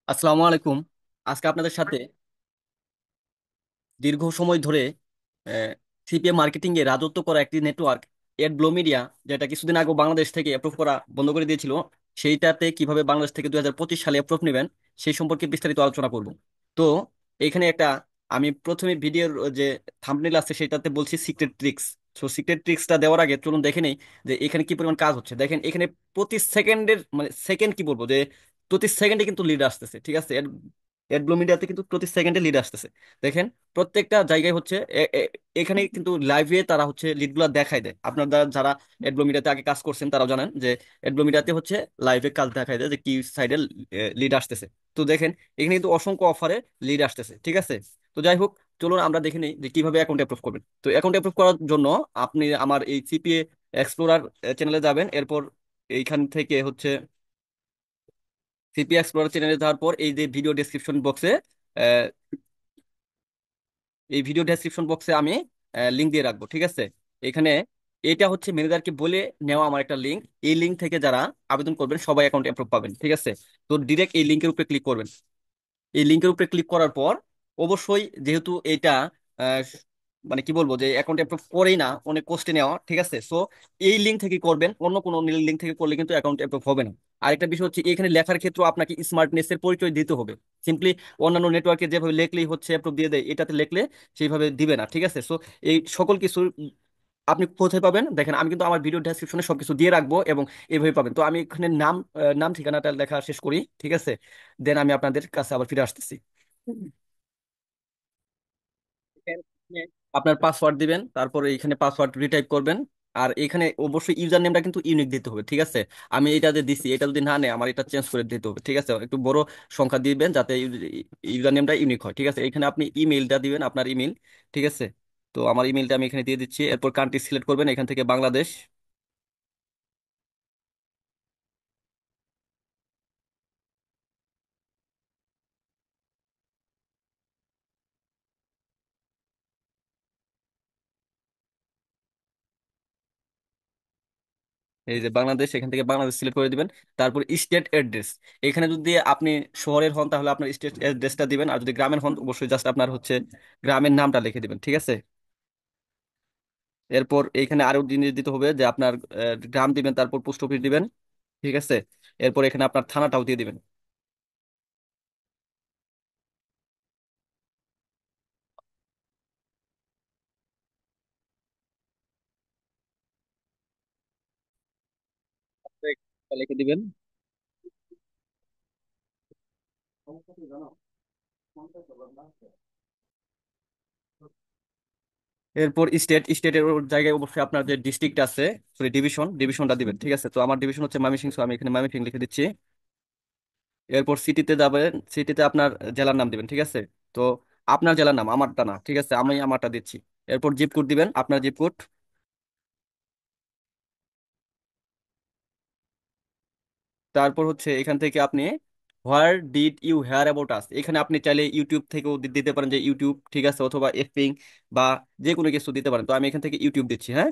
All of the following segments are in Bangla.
আসসালামু আলাইকুম। আজকে আপনাদের সাথে দীর্ঘ সময় ধরে সিপিএম মার্কেটিং এ রাজত্ব করা একটি নেটওয়ার্ক এডব্লো মিডিয়া, যেটা কিছুদিন আগে বাংলাদেশ থেকে অ্যাপ্রুভ করা বন্ধ করে দিয়েছিল, সেইটাতে কিভাবে বাংলাদেশ থেকে 2025 সালে অ্যাপ্রুভ নেবেন সেই সম্পর্কে বিস্তারিত আলোচনা করব। তো এখানে একটা, আমি প্রথমে ভিডিওর যে থাম্বনেল আছে সেটাতে বলছি সিক্রেট ট্রিক্স। সো সিক্রেট ট্রিক্সটা দেওয়ার আগে চলুন দেখে নেই যে এখানে কি পরিমাণ কাজ হচ্ছে। দেখেন এখানে প্রতি সেকেন্ডের মানে সেকেন্ড কি বলবো যে প্রতি সেকেন্ডে কিন্তু লিড আসতেছে, ঠিক আছে। এডব্লো মিডিয়াতে কিন্তু প্রতি সেকেন্ডে লিড আসতেছে। দেখেন প্রত্যেকটা জায়গায় হচ্ছে এখানে কিন্তু লাইভে তারা হচ্ছে লিডগুলো দেখাই দেয়। আপনারা যারা এডব্লোমিটাতে আগে কাজ করছেন তারাও জানেন যে এডব্লোমিটাতে হচ্ছে লাইভে কাজ দেখাই দেয় যে কি সাইডে লিড আসতেছে। তো দেখেন এখানে কিন্তু অসংখ্য অফারে লিড আসতেছে, ঠিক আছে। তো যাই হোক, চলুন আমরা দেখে নিই যে কিভাবে অ্যাকাউন্ট অ্যাপ্রুভ করবেন। তো অ্যাকাউন্ট অ্যাপ্রুভ করার জন্য আপনি আমার এই সিপিএ এক্সপ্লোরার চ্যানেলে যাবেন। এরপর এইখান থেকে হচ্ছে সিপিএ এক্সপ্লোরার চ্যানেলে যাওয়ার পর এই যে ভিডিও ডেসক্রিপশন বক্সে, এই ভিডিও ডেসক্রিপশন বক্সে আমি লিঙ্ক দিয়ে রাখবো, ঠিক আছে। এখানে এটা হচ্ছে ম্যানেজারকে বলে নেওয়া আমার একটা লিঙ্ক। এই লিঙ্ক থেকে যারা আবেদন করবেন সবাই অ্যাকাউন্ট অ্যাপ্রুভ পাবেন, ঠিক আছে। তো ডিরেক্ট এই লিঙ্কের উপরে ক্লিক করবেন। এই লিঙ্কের উপরে ক্লিক করার পর অবশ্যই যেহেতু এটা আহ, মানে কি বলবো যে অ্যাকাউন্ট অ্যাপ্রুভ করেই না, অনেক কষ্টে নেওয়া, ঠিক আছে। সো এই লিঙ্ক থেকে করবেন, অন্য কোনো লিঙ্ক থেকে করলে কিন্তু অ্যাকাউন্ট অ্যাপ্রুভ হবে না। আরেকটা বিষয় হচ্ছে এখানে লেখার ক্ষেত্রে আপনাকে স্মার্টনেস এর পরিচয় দিতে হবে। সিম্পলি অন্যান্য নেটওয়ার্কে যেভাবে লেখলেই হচ্ছে অ্যাপ্রুভ দিয়ে দেয়, এটাতে লেখলে সেইভাবে দিবে না, ঠিক আছে। সো এই সকল কিছু আপনি কোথায় পাবেন দেখেন, আমি কিন্তু আমার ভিডিও ডেসক্রিপশনে সবকিছু দিয়ে রাখবো এবং এভাবে পাবেন। তো আমি এখানে নাম ঠিকানাটা লেখা শেষ করি, ঠিক আছে। দেন আমি আপনাদের কাছে আবার ফিরে আসতেছি। এখানে আপনার পাসওয়ার্ড দিবেন, তারপরে এখানে পাসওয়ার্ড রিটাইপ করবেন। আর এখানে অবশ্যই ইউজার নেমটা কিন্তু ইউনিক দিতে হবে, ঠিক আছে। আমি এটা যে দিছি এটা যদি না নেয় আমার এটা চেঞ্জ করে দিতে হবে, ঠিক আছে। একটু বড় সংখ্যা দিবেন যাতে ইউজার নেমটা ইউনিক হয়, ঠিক আছে। এখানে আপনি ইমেইলটা দিবেন, আপনার ইমেইল, ঠিক আছে। তো আমার ইমেইলটা আমি এখানে দিয়ে দিচ্ছি। এরপর কান্ট্রি সিলেক্ট করবেন, এখান থেকে বাংলাদেশ। এই যে বাংলাদেশ, এখান থেকে বাংলাদেশ সিলেক্ট করে দিবেন। তারপর স্টেট অ্যাড্রেস, এখানে যদি আপনি শহরের হন তাহলে আপনার স্টেট অ্যাড্রেসটা দিবেন, আর যদি গ্রামের হন অবশ্যই জাস্ট আপনার হচ্ছে গ্রামের নামটা লিখে দিবেন, ঠিক আছে। এরপর এখানে আরো জিনিস দিতে হবে যে আপনার গ্রাম দিবেন, তারপর পোস্ট অফিস দিবেন, ঠিক আছে। এরপর এখানে আপনার থানাটাও দিয়ে দিবেন। লিখে দিবেন। এরপর স্টেটের জায়গায় অবশ্যই আপনার যে ডিস্ট্রিক্ট আছে, সরি ডিভিশনটা দিবেন, ঠিক আছে। তো আমার ডিভিশন হচ্ছে ময়মনসিংহ, so আমি এখানে ময়মনসিংহ লিখে দিচ্ছি। এরপর সিটিতে যাবেন, সিটিতে আপনার জেলার নাম দিবেন, ঠিক আছে। তো আপনার জেলার নাম, আমারটা না, ঠিক আছে, আমি আমারটা দিচ্ছি। এরপর জিপ কোড দিবেন, আপনার জিপ কোড। তারপর হচ্ছে এখান থেকে আপনি where did you hear about us, এখানে আপনি চাইলে ইউটিউব থেকেও দিতে পারেন যে ইউটিউব, ঠিক আছে, অথবা এফপিং বা যে কোনো কিছু দিতে পারেন। তো আমি এখান থেকে ইউটিউব দিচ্ছি, হ্যাঁ।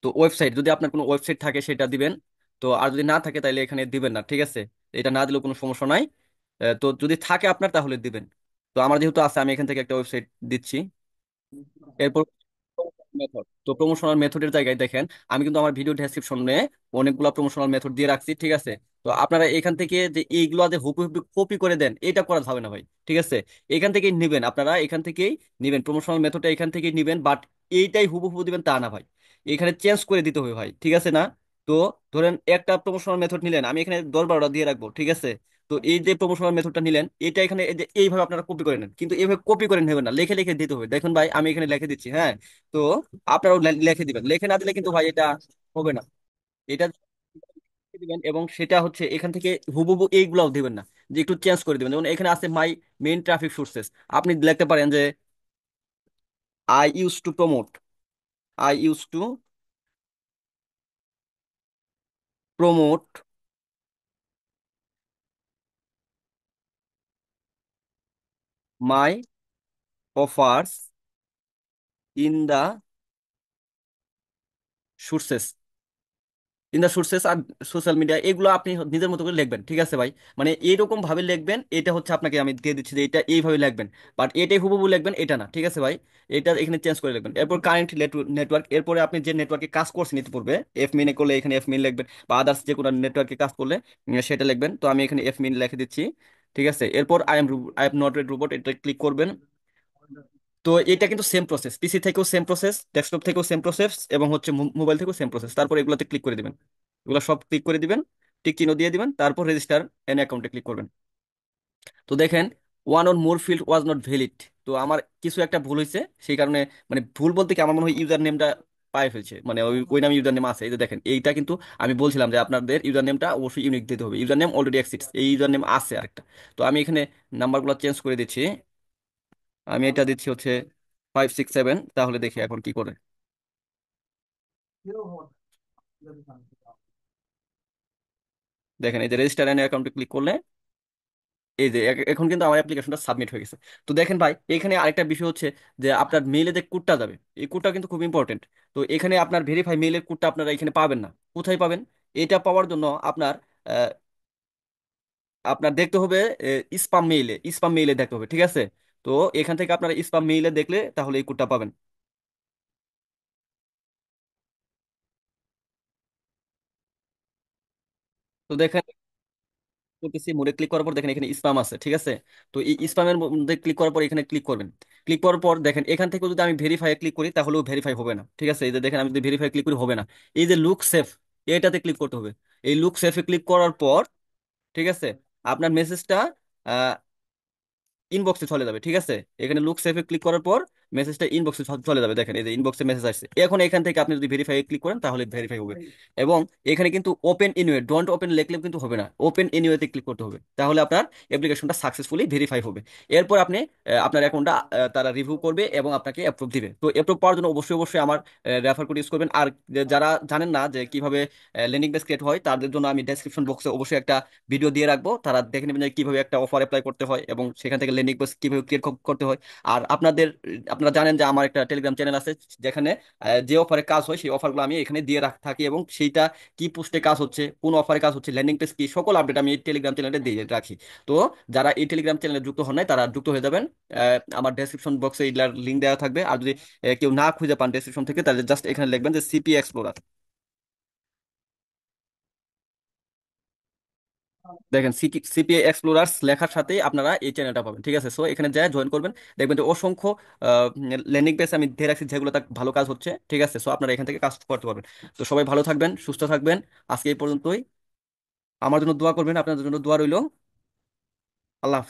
তো ওয়েবসাইট, যদি আপনার কোনো ওয়েবসাইট থাকে সেটা দিবেন। তো আর যদি না থাকে তাহলে এখানে দিবেন না, ঠিক আছে। এটা না দিলেও কোনো সমস্যা নাই। তো যদি থাকে আপনার তাহলে দিবেন। তো আমার যেহেতু আছে আমি এখান থেকে একটা ওয়েবসাইট দিচ্ছি। এরপর মেথড, তো প্রমোশনাল মেথডের জায়গায় দেখেন আমি কিন্তু আমার ভিডিও ডেসক্রিপশনে অনেকগুলো প্রমোশনাল মেথড দিয়ে রাখছি, ঠিক আছে। তো আপনারা এখান থেকে যে এইগুলো যে হুবহু কপি করে দেন এটা করা যাবে না ভাই, ঠিক আছে। এখান থেকেই নিবেন, আপনারা এখান থেকেই নিবেন, প্রমোশনাল মেথডটা এখান থেকেই নিবেন, বাট এইটাই হুবহু দিবেন তা না ভাই, এখানে চেঞ্জ করে দিতে হবে ভাই, ঠিক আছে না। তো ধরেন একটা প্রমোশনাল মেথড নিলেন, আমি এখানে 10-12টা দিয়ে রাখবো, ঠিক আছে। তো এই যে প্রমোশনাল মেথডটা নিলেন এটা এখানে এই যে এইভাবে আপনারা কপি করে নেন, কিন্তু এইভাবে কপি করে নেবেন না, লিখে লিখে দিতে হবে। দেখুন ভাই আমি এখানে লিখে দিচ্ছি, হ্যাঁ। তো আপনারাও লিখে দিবেন, লিখে না দিলে কিন্তু ভাই এটা হবে না। এটা লিখে দিবেন এবং সেটা হচ্ছে এখান থেকে হুবহু এইগুলাও দিবেন না, যে একটু চেঞ্জ করে দিবেন। যেমন এখানে আছে মাই মেইন ট্রাফিক সোর্সেস, আপনি লিখতে পারেন যে I use to promote, I use to promote my offers in the sources, in the sources আর সোশ্যাল মিডিয়া, এগুলো আপনি নিজের মতো করে লিখবেন, ঠিক আছে ভাই? মানে এইরকম ভাবে লিখবেন, এটা হচ্ছে আপনাকে আমি দিয়ে দিচ্ছি যে এটা এইভাবে লিখবেন, বাট এটাই হুবহু লিখবেন এটা না, ঠিক আছে ভাই? এটা এখানে চেঞ্জ করে লিখবেন। এরপর কারেন্ট নেটওয়ার্ক, এরপরে আপনি যে নেটওয়ার্কে কাজ করছেন নিতে পড়বে, এফ মিনে করলে এখানে এফ মিন লিখবেন, বা আদার্স যে কোনো নেটওয়ার্কে কাজ করলে সেটা লিখবেন। তো আমি এখানে এফ মিন লিখে দিচ্ছি, ঠিক আছে? এরপর I am not a robot, এটা ক্লিক করবেন। তো এটা কিন্তু সেম প্রসেস, পিসি থেকেও সেম প্রসেস, ডেস্কটপ থেকেও সেম প্রসেস, এবং হচ্ছে মোবাইল থেকেও সেম প্রসেস। তারপর এগুলোতে ক্লিক করে দিবেন, এগুলো সব ক্লিক করে দিবেন, টিক চিহ্ন দিয়ে দিবেন, তারপর রেজিস্টার এন অ্যাকাউন্টে ক্লিক করবেন। তো দেখেন, one or more field was not valid. তো আমার কিছু একটা ভুল হয়েছে, সেই কারণে, মানে ভুল বলতে কি, আমার মনে হয় ইউজার নেমটা পায়ে ফেলছে, মানে ওই ওই নামে ইউজার নেম আছে। এই যে দেখেন, এইটা কিন্তু আমি বলছিলাম যে আপনাদের ইউজার নেমটা অবশ্যই ইউনিক দিতে হবে, ইউজার নেম অলরেডি এক্সিস্টস, এই ইউজার নেম আছে আরেকটা। তো আমি এখানে নাম্বারগুলো চেঞ্জ করে দিচ্ছি, আমি এটা দিচ্ছি হচ্ছে 567, তাহলে দেখি এখন কি করে। দেখেন, এই যে রেজিস্টার অ্যান অ্যাকাউন্টে ক্লিক করলে, এই যে এখন কিন্তু আমার অ্যাপ্লিকেশনটা সাবমিট হয়ে গেছে। তো দেখেন ভাই, এখানে আরেকটা বিষয় হচ্ছে যে আপনার মেইলে যে কোডটা যাবে, এই কোডটা কিন্তু খুব ইম্পর্টেন্ট। তো এখানে আপনার ভেরিফাই মেইলের কোডটা আপনারা এখানে পাবেন না। কোথায় পাবেন? এটা পাওয়ার জন্য আপনার আহ, আপনার দেখতে হবে স্পাম মেইলে দেখতে হবে, ঠিক আছে? তো এখান থেকে আপনারা স্পাম মেইলে দেখলে তাহলে এই কোডটা পাবেন। তো দেখেন, করতেছি, মোডে ক্লিক করার পর দেখেন এখানে স্পাম আছে, ঠিক আছে? তো এই স্পামের মধ্যে ক্লিক করার পর এখানে ক্লিক করবেন। ক্লিক করার পর দেখেন, এখান থেকে যদি আমি ভেরিফাই ক্লিক করি তাহলেও ভেরিফাই হবে না, ঠিক আছে? এই যে দেখেন, আমি যদি ভেরিফাই ক্লিক করি হবে না। এই যে লুক সেফ, এটাতে ক্লিক করতে হবে। এই লুক সেফে ক্লিক করার পর, ঠিক আছে, আপনার মেসেজটা ইনবক্সে চলে যাবে, ঠিক আছে? এখানে লুক সেভে ক্লিক করার পর মেসেজটা ইনবক্সে চলে যাবে। দেখেন, এই যে ইনবক্সে মেসেজ আসছে। এখন এখান থেকে আপনি যদি ভেরিফাই ক্লিক করেন তাহলে ভেরিফাই হবে। এবং এখানে কিন্তু ওপেন এনিওয়ে, ডোন্ট ওপেন লিখলেও কিন্তু হবে না, ওপেন এনিওয়েতে ক্লিক করতে হবে, তাহলে আপনার অ্যাপ্লিকেশনটা সাকসেসফুলি ভেরিফাই হবে। এরপর আপনি আপনার অ্যাকাউন্টটা তারা রিভিউ করবে এবং আপনাকে অ্যাপ্রুভ দিবে। তো অ্যাপ্রুভ পাওয়ার জন্য অবশ্যই অবশ্যই আমার রেফার কোড ইউজ করবেন। আর যারা জানেন না যে কিভাবে ল্যান্ডিং পেজ ক্রিয়েট হয়, তাদের জন্য আমি ডেসক্রিপশন বক্সে অবশ্যই একটা ভিডিও দিয়ে রাখবো, তারা দেখে নেবেন যে কিভাবে একটা অফার অ্যাপ্লাই করতে হয় এবং সেখান থেকে ল্যান্ডিং পেজ কিভাবে ক্রিয়েট করতে হয়। আর আপনারা জানেন যে আমার একটা টেলিগ্রাম চ্যানেল আছে, যেখানে যে অফারে কাজ হয় সেই অফারগুলো আমি এখানে দিয়ে থাকি, এবং সেইটা কি পোস্টে কাজ হচ্ছে, কোন অফারে কাজ হচ্ছে, ল্যান্ডিং পেজ কি, সকল আপডেট আমি এই টেলিগ্রাম চ্যানেলে দিয়ে রাখি। তো যারা এই টেলিগ্রাম চ্যানেলে যুক্ত হন নাই, তারা যুক্ত হয়ে যাবেন। আমার ডেসক্রিপশন বক্সে এগুলার লিঙ্ক দেওয়া থাকবে। আর যদি কেউ না খুঁজে পান ডেসক্রিপশন থেকে, তাহলে জাস্ট এখানে লিখবেন যে সিপি এক্সপ্লোরার। দেখেন, সিপিএ এক্সপ্লোরার্স লেখার সাথে আপনারা এই চ্যানেলটা পাবেন, ঠিক আছে? সো এখানে যা জয়েন করবেন, দেখবেন যে অসংখ্য ল্যান্ডিং পেজ আমি দিয়ে রাখছি যেগুলো তার ভালো কাজ হচ্ছে, ঠিক আছে? সো আপনারা এখান থেকে কাজ করতে পারবেন। তো সবাই ভালো থাকবেন, সুস্থ থাকবেন। আজকে এই পর্যন্তই। আমার জন্য দোয়া করবেন, আপনাদের জন্য দোয়া রইল। আল্লাহ হাফেজ।